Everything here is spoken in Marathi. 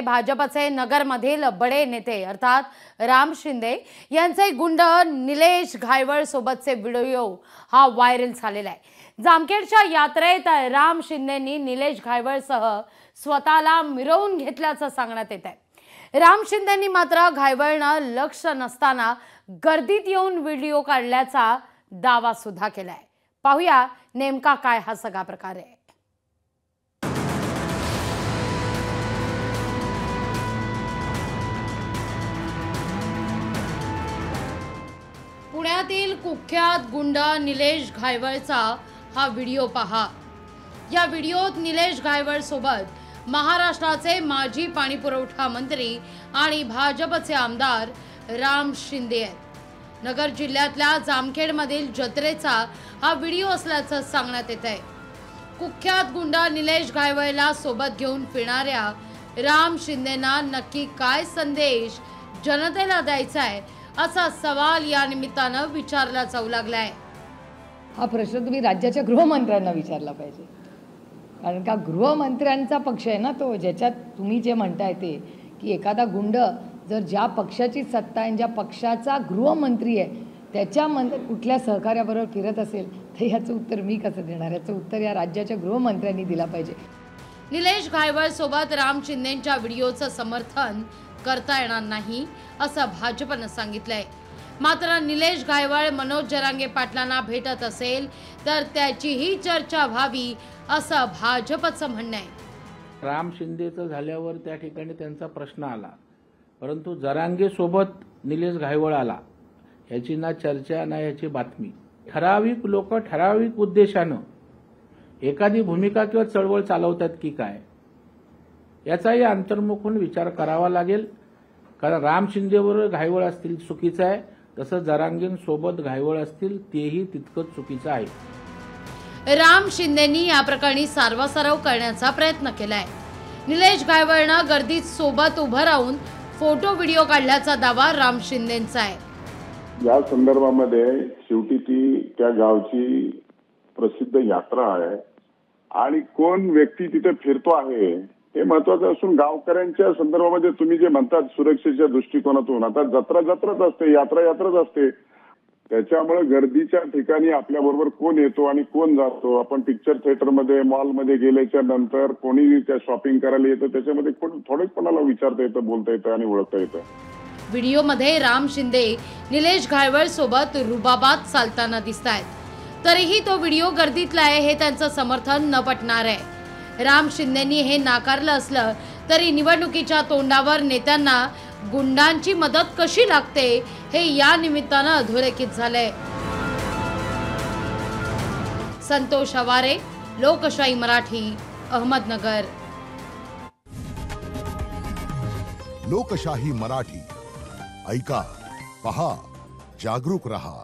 भाजपचे नगरमधील बडे नेते अर्थात राम शिंदे यांचे गुंड निलेश घायवळ सोबतचे व्हिडिओ हा व्हायरल झालेला आहे। जामखेडच्या यात्रेत राम शिंदेंनी निलेश घायवळसह स्वतःला मिरवून घेतल्याचं सांगण्यात येत आहे। राम शिंदेंनी मात्र घायवळनं लक्ष नसताना गर्दीत येऊन व्हिडिओ काढल्याचा दावा सुद्धा केलाय। पाहूया नेमका काय हा सगळा प्रकार आहे। पुण्यातील कुख्यात गुंड निलेश घायवळचा हा व्हिडिओ पहा। या व्हिडिओत निलेश घायवळ सोबत महाराष्ट्राचे माजी पाणीपुरवठा मंत्री आणि भाजपचे आमदार राम शिंदे आहेत। नगर जिल्ह्यातल्या जामखेडमधील जत्रेचा हा व्हिडिओ असल्याचं सांगण्यात येत आहे। कुख्यात गुंड निलेश घायवळला सोबत घेऊन फिरणाऱ्या राम शिंदेंना नक्की काय संदेश जनतेला द्यायचा आहे असा सवाल या निमित्तानं विचारला जाऊ लागलाय। हा प्रश्न तुम्ही राज्याच्या गृहमंत्र्यांना विचारला पाहिजे, कारण का गृहमंत्र्यांचा पक्ष आहे ना तो, ज्याच्यात तुम्ही जे म्हणताय ते की एखादा गुंड जर ज्या पक्षाची सत्ता आहे, ज्या पक्षाचा गृहमंत्री आहे त्याच्या कुठल्या सहकार्याबरोबर फिरत असेल तर याचं उत्तर मी कसं देणार? याचं उत्तर या राज्याच्या गृहमंत्र्यांनी दिला पाहिजे। निलेश घायवळ सोबत राम शिंदेंच्या व्हिडिओचं समर्थन करता येणार नाही असं भाजपनं सांगितलंय। मात्र निलेश घायवळ मनोज जरांगे पाटलांना भेटत असेल तर त्याचीही चर्चा व्हावी असं भाजपचं म्हणणं आहे। राम शिंदेचं झाल्यावर त्या ठिकाणी त्यांचा प्रश्न आला, परंतु जरांगे सोबत निलेश घायवळ आला याची ना चर्चा ना याची बातमी। ठराविक लोक ठराविक उद्देशानं एखादी भूमिका किंवा चळवळ चालवतात की काय याचाही अंतर्मुखून विचार करावा लागेल। कारण राम शिंदेवर घायवळ असतील चुकीचं आहे, तसं जरांगेंसोबत घायवळ असतील तेही तितकंच चुकीचं आहे। राम शिंदेंनी या प्रकरणी सारवासारव करण्याचा प्रयत्न केलाय। निलेश घायवळनं गर्दीत सोबत उभं राहून फोटो व्हिडिओ काढल्याचा दावा राम शिंदेंचा आहे। या संदर्भामध्ये शेवटी ती त्या गावची प्रसिद्ध यात्रा आहे आणि कोण व्यक्ती तिथे फिरतो आहे हे महत्वाचं असून गावकऱ्यांच्या संदर्भामध्ये तुम्ही जे म्हणतात सुरक्षेच्या दृष्टिकोनातून, आता जत्राच असते, यात्राच असते, त्याच्यामुळे गर्दीच्या ठिकाणी आपल्या बरोबर कोण येतो आणि कोण जातो, आपण पिक्चर थिएटरमध्ये मॉलमध्ये गेल्याच्या नंतर कोणी त्या शॉपिंग करायला येतं त्याच्यामध्ये थोडेच कोणाला विचारता येतं, बोलता येतं आणि ओळखता येतं। व्हिडिओमध्ये राम शिंदे निलेश घायवळ सोबत रुबाबात चालताना दिसतायत, तरीही तो व्हिडिओ गर्दीतला आहे हे त्यांचं समर्थन न पटणार आहे। राम शिंदेंनी हे नाकारलं असलं तरी निवडणुकीच्या तोंडावर नेत्यांना गुंडांची मदत कशी लागते हे या निमित्तानं अधोरेखित झालंय। संतोष हवारे, लोकशाही मराठी, अहमदनगर। लोकशाही मराठी ऐका, पहा, जागरूक रहा।